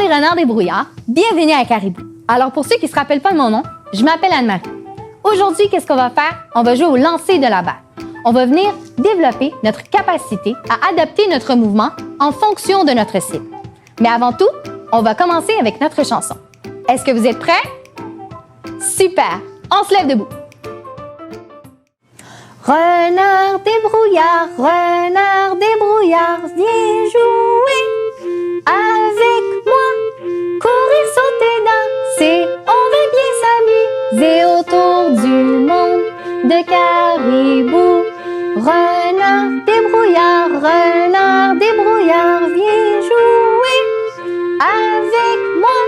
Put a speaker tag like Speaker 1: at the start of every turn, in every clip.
Speaker 1: les renards débrouillards, bienvenue à Caribou. Alors pour ceux qui ne se rappellent pas de mon nom, je m'appelle Anne-Marie. Aujourd'hui, qu'est-ce qu'on va faire? On va jouer au lancer de la balle. On va venir développer notre capacité à adapter notre mouvement en fonction de notre cible. Mais avant tout, on va commencer avec notre chanson. Est-ce que vous êtes prêts? Super! On se lève debout. Renard débrouillard, viens jouer avec moi. Courir, sauter, danser, on va bien s'amuser autour du monde de Caribou. Renard débrouillard, viens jouer avec moi.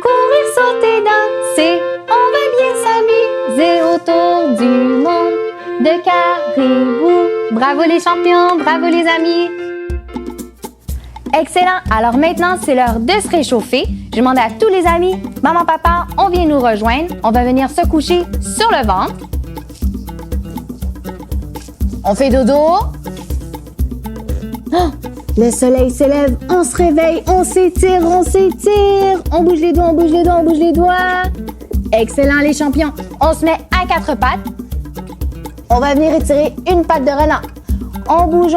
Speaker 1: Courir, sauter, danser, on va bien s'amuser autour du monde de Caribou. Bravo les champions, bravo les amis. Excellent. Alors maintenant, c'est l'heure de se réchauffer. Je demande à tous les amis, maman, papa, on vient nous rejoindre. On va venir se coucher sur le ventre. On fait dodo. Oh, le soleil se lève, on se réveille, on s'étire. On bouge les doigts, on bouge les doigts. Excellent les champions. On se met à quatre pattes. On va venir étirer une patte de renard. On bouge.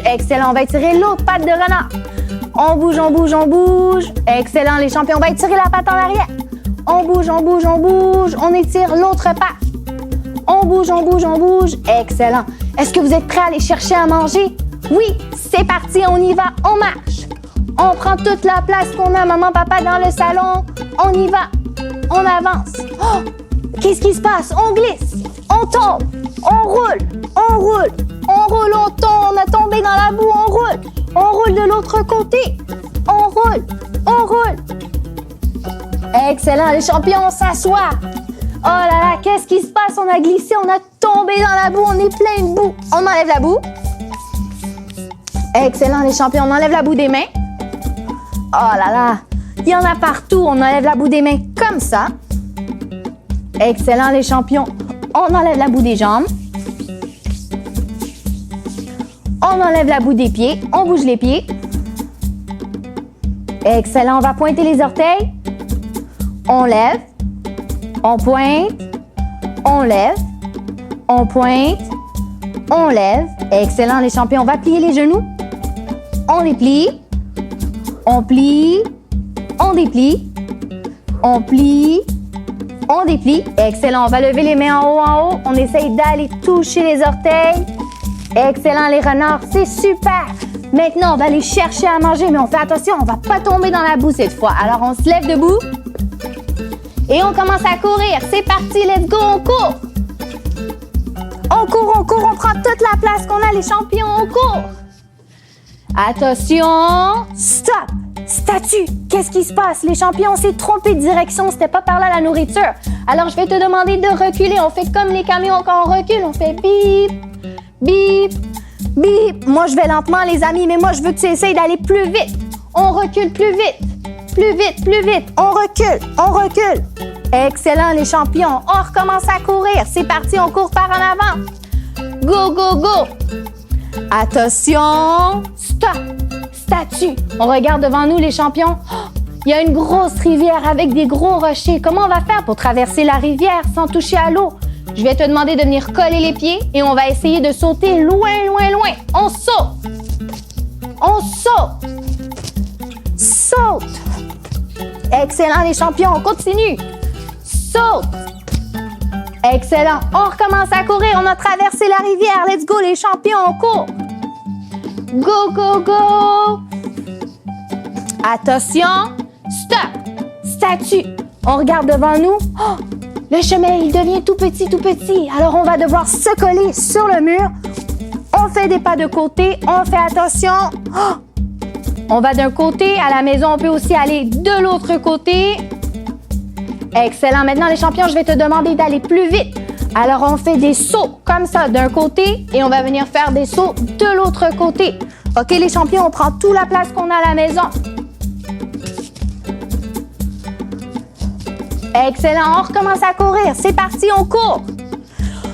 Speaker 1: Excellent, on va étirer l'autre patte de renard. On bouge. Excellent, les champions, on va étirer la patte en arrière. On bouge. On étire l'autre patte. On bouge. Excellent. Est-ce que vous êtes prêts à aller chercher à manger? Oui, c'est parti, on y va, on marche. On prend toute la place qu'on a, maman, papa, dans le salon. On y va, on avance. Oh, qu'est-ce qui se passe? On glisse, on tombe, on roule, on tombe, on a tombé dans la boue, on roule de l'autre côté, on roule. Excellent, les champions, on s'assoit. Oh là là, qu'est-ce qui se passe? On a glissé, on a tombé dans la boue, on est plein de boue. On enlève la boue. Excellent, les champions, on enlève la boue des mains. Oh là là, il y en a partout, on enlève la boue des mains comme ça. Excellent, les champions, on enlève la boue des jambes. On enlève la boue des pieds, on bouge les pieds. Excellent, on va pointer les orteils. On lève, on pointe, on lève, on pointe, on lève. Excellent, les champions, on va plier les genoux. On les plie, on plie, on déplie, on plie, on déplie. Excellent, on va lever les mains en haut. On essaye d'aller toucher les orteils. Excellent, les renards, c'est super. Maintenant, on va aller chercher à manger, mais on fait attention, on ne va pas tomber dans la boue cette fois. Alors, on se lève debout et on commence à courir. C'est parti, let's go, on court. On prend toute la place qu'on a, les champions, on court. Attention, stop, statue. Qu'est-ce qui se passe? Les champions, on s'est trompé de direction, c'était pas par là la nourriture. Alors, je vais te demander de reculer. On fait comme les camions quand on recule, on fait bip, bip, bip. Moi, je vais lentement, les amis, mais moi, je veux que tu essayes d'aller plus vite. On recule plus vite. On recule. Excellent, les champions. On recommence à courir. C'est parti, on court par en avant. Go. Attention, stop, statue. On regarde devant nous, les champions. Il y a une grosse rivière avec des gros rochers. Comment on va faire pour traverser la rivière sans toucher à l'eau? Je vais te demander de venir coller les pieds et on va essayer de sauter loin. On saute. Excellent, les champions, on continue. Saute. Excellent, on recommence à courir. On a traversé la rivière. Let's go, les champions, on court. Go. Attention, stop, statue. On regarde devant nous. Oh, le chemin, il devient tout petit. Alors, on va devoir se coller sur le mur. On fait des pas de côté. On fait attention. Oh, on va d'un côté. À la maison, on peut aussi aller de l'autre côté. Excellent. Maintenant, les champions, je vais te demander d'aller plus vite. Alors, on fait des sauts comme ça d'un côté et on va venir faire des sauts de l'autre côté. OK, les champions, on prend toute la place qu'on a à la maison. Excellent, on recommence à courir. C'est parti, on court.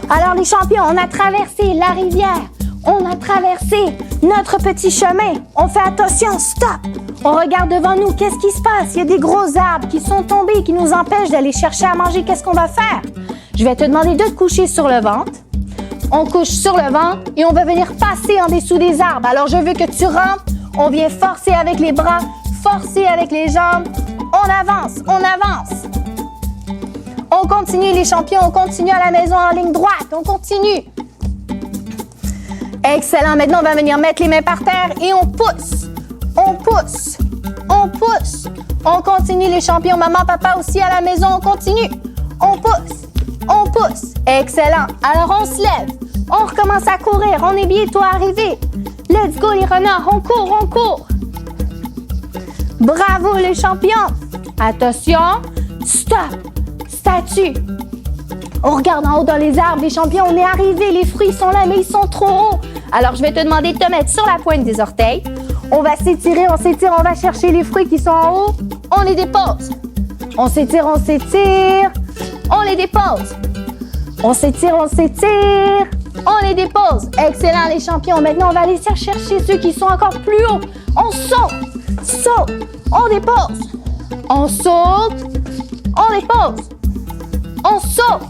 Speaker 1: Alors, les champions, on a traversé la rivière. On a traversé notre petit chemin. On fait attention, stop. On regarde devant nous, qu'est-ce qui se passe? Il y a des gros arbres qui sont tombés, qui nous empêchent d'aller chercher à manger. Qu'est-ce qu'on va faire? Je vais te demander de te coucher sur le ventre. On couche sur le ventre et on va venir passer en dessous des arbres. Alors, je veux que tu rentres. On vient forcer avec les bras, forcer avec les jambes. On avance, on avance. On continue les champions, on continue à la maison en ligne droite. On continue. Excellent. Maintenant, on va venir mettre les mains par terre et on pousse. On pousse. On pousse. On continue les champions. Maman, papa aussi à la maison, on continue. On pousse. On pousse. Excellent. Alors, on se lève. On recommence à courir. On est bientôt arrivé. Let's go, les renards. On court, on court. Bravo, les champions. Attention. Stop. Statue. On regarde en haut dans les arbres. Les champions, on est arrivé. Les fruits sont là, mais ils sont trop hauts. Alors, je vais te demander de te mettre sur la pointe des orteils. On va s'étirer, on s'étire. On va chercher les fruits qui sont en haut. On les dépose. On s'étire, on s'étire. On les dépose. On s'étire, on s'étire. On les dépose. Excellent, les champions. Maintenant, on va aller chercher ceux qui sont encore plus hauts. On saute. Saute. On dépose. On saute. On dépose. On saute.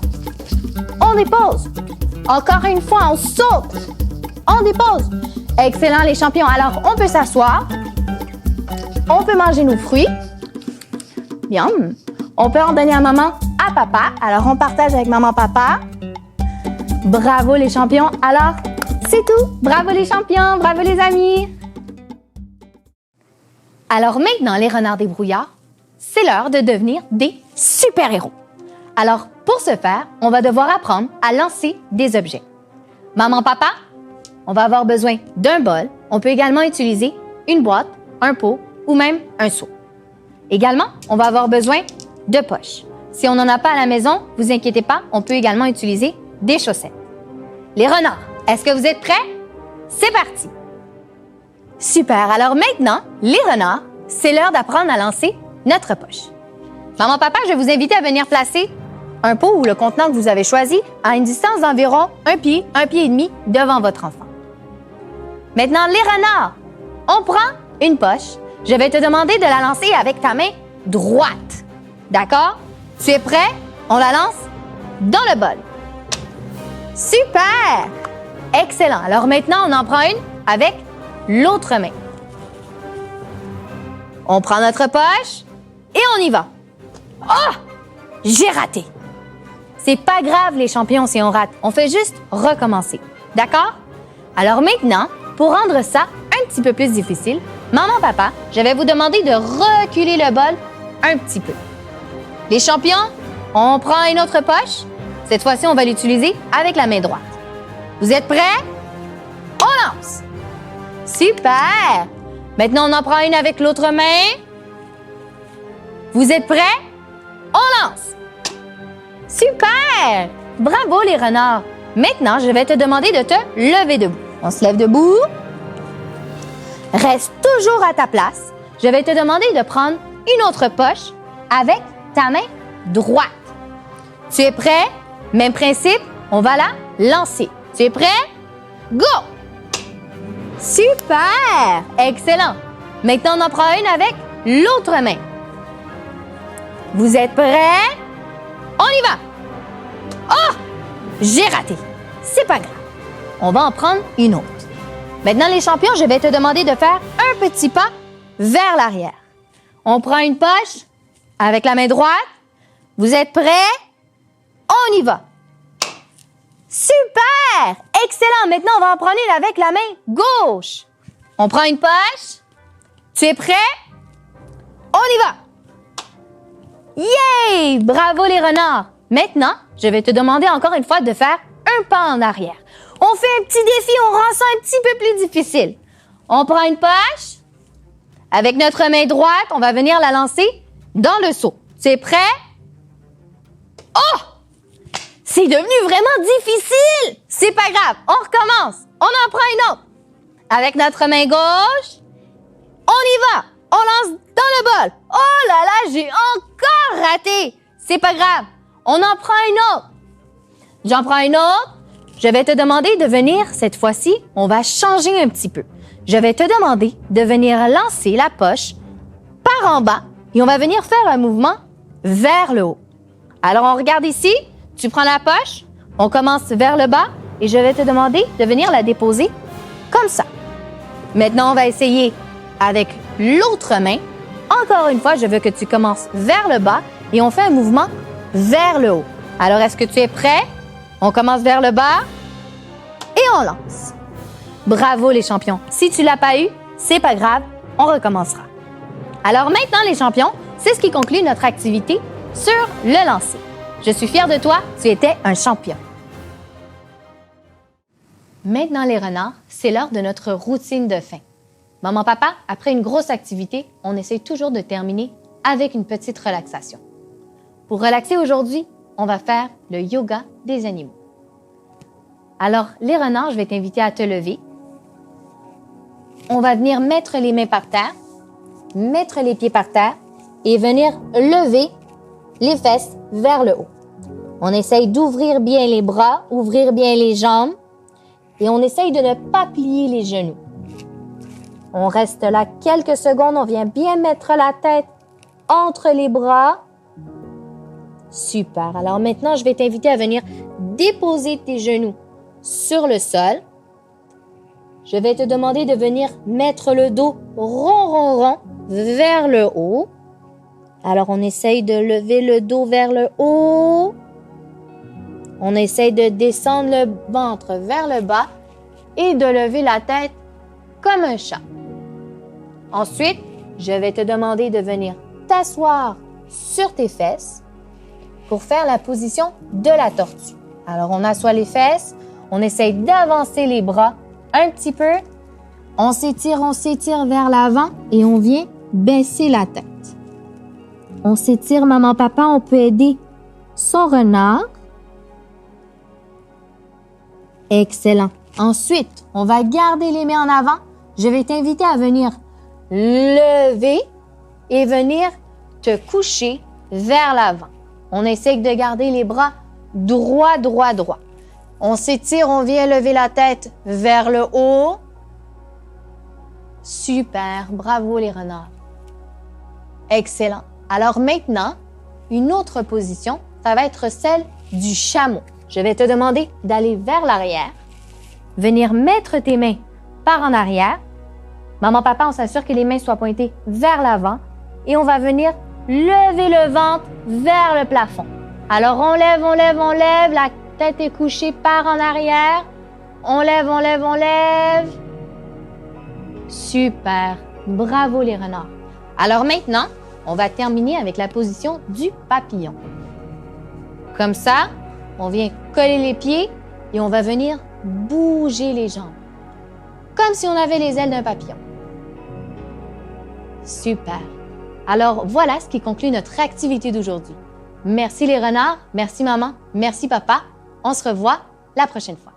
Speaker 1: On dépose. Encore une fois, on saute. On dépose. Excellent, les champions. Alors, on peut s'asseoir. On peut manger nos fruits. Bien. On peut en donner à maman, à papa. Alors, on partage avec maman, papa. Bravo, les champions. Alors, c'est tout. Bravo, les champions. Bravo, les amis. Alors, maintenant, les renards débrouillards, c'est l'heure de devenir des super-héros. Alors, pour ce faire, on va devoir apprendre à lancer des objets. Maman, papa, on va avoir besoin d'un bol. On peut également utiliser une boîte, un pot ou même un seau. Également, on va avoir besoin de poches. Si on n'en a pas à la maison, vous inquiétez pas, on peut également utiliser des chaussettes. Les renards, est-ce que vous êtes prêts? C'est parti! Super! Alors maintenant, les renards, c'est l'heure d'apprendre à lancer notre poche. Maman, papa, je vais vous inviter à venir placer un pot ou le contenant que vous avez choisi à une distance d'environ un pied et demi devant votre enfant. Maintenant, les renards, on prend une poche. Je vais te demander de la lancer avec ta main droite. D'accord? Tu es prêt? On la lance dans le bol. Super! Excellent. Alors maintenant, on en prend une avec l'autre main. On prend notre poche et on y va. Oh! J'ai raté. C'est pas grave, les champions, si on rate. On fait juste recommencer. D'accord? Alors maintenant, pour rendre ça un petit peu plus difficile, maman, papa, je vais vous demander de reculer le bol un petit peu. Les champions, on prend une autre poche. Cette fois-ci, on va l'utiliser avec la main droite. Vous êtes prêts? On lance! Super! Maintenant, on en prend une avec l'autre main. Vous êtes prêts? On lance! Super! Bravo, les renards! Maintenant, je vais te demander de te lever debout. On se lève debout. Reste toujours à ta place. Je vais te demander de prendre une autre poche avec ta main droite. Tu es prêt? Même principe, on va la lancer. Tu es prêt? Go! Super! Excellent! Maintenant, on en prend une avec l'autre main. Vous êtes prêts? On y va! Oh! J'ai raté. C'est pas grave. On va en prendre une autre. Maintenant, les champions, je vais te demander de faire un petit pas vers l'arrière. On prend une poche avec la main droite. Vous êtes prêts? On y va. Super! Excellent! Maintenant, on va en prendre une avec la main gauche. On prend une poche. Tu es prêt? On y va. Yay! Bravo les renards! Maintenant, je vais te demander encore une fois de faire un pas en arrière. On fait un petit défi, on rend ça un petit peu plus difficile. On prend une poche. Avec notre main droite, on va venir la lancer dans le seau. Tu es prêt? Oh! C'est devenu vraiment difficile! C'est pas grave, on recommence. On en prend une autre. Avec notre main gauche, on y va. On lance dans le bol. Oh là là, j'ai encore raté. C'est pas grave, on en prend une autre. J'en prends une autre. Je vais te demander de venir, cette fois-ci, on va changer un petit peu. Je vais te demander de venir lancer la poche par en bas et on va venir faire un mouvement vers le haut. Alors, on regarde ici, tu prends la poche, on commence vers le bas et je vais te demander de venir la déposer comme ça. Maintenant, on va essayer avec l'autre main. Encore une fois, je veux que tu commences vers le bas et on fait un mouvement vers le haut. Alors, est-ce que tu es prêt? On commence vers le bas et on lance. Bravo les champions. Si tu l'as pas eu, c'est pas grave, on recommencera. Alors maintenant les champions, c'est ce qui conclut notre activité sur le lancer. Je suis fière de toi, tu étais un champion. Maintenant les renards, c'est l'heure de notre routine de fin. Maman, papa, après une grosse activité, on essaie toujours de terminer avec une petite relaxation. Pour relaxer aujourd'hui, on va faire le yoga des animaux. Alors, les renards, je vais t'inviter à te lever. On va venir mettre les mains par terre, mettre les pieds par terre et venir lever les fesses vers le haut. On essaye d'ouvrir bien les bras, ouvrir bien les jambes et on essaye de ne pas plier les genoux. On reste là quelques secondes, on vient bien mettre la tête entre les bras. Super. Alors maintenant, je vais t'inviter à venir déposer tes genoux sur le sol. Je vais te demander de venir mettre le dos rond vers le haut. Alors, on essaye de lever le dos vers le haut. On essaye de descendre le ventre vers le bas et de lever la tête comme un chat. Ensuite, je vais te demander de venir t'asseoir sur tes fesses pour faire la position de la tortue. Alors, on assoit les fesses, on essaye d'avancer les bras un petit peu. On s'étire vers l'avant et on vient baisser la tête. On s'étire, maman, papa, on peut aider son renard. Excellent. Ensuite, on va garder les mains en avant. Je vais t'inviter à venir lever et venir te coucher vers l'avant. On essaye de garder les bras droit. On s'étire, on vient lever la tête vers le haut. Super, bravo les renards. Excellent. Alors maintenant, une autre position, ça va être celle du chameau. Je vais te demander d'aller vers l'arrière, venir mettre tes mains par en arrière. Maman, papa, on s'assure que les mains soient pointées vers l'avant et on va venir lever le ventre vers le plafond. Alors, on lève, la tête est couchée par en arrière. On lève. Super, bravo les renards. Alors maintenant, on va terminer avec la position du papillon. Comme ça, on vient coller les pieds et on va venir bouger les jambes. Comme si on avait les ailes d'un papillon. Super. Alors voilà ce qui conclut notre activité d'aujourd'hui. Merci les renards, merci maman, merci papa. On se revoit la prochaine fois.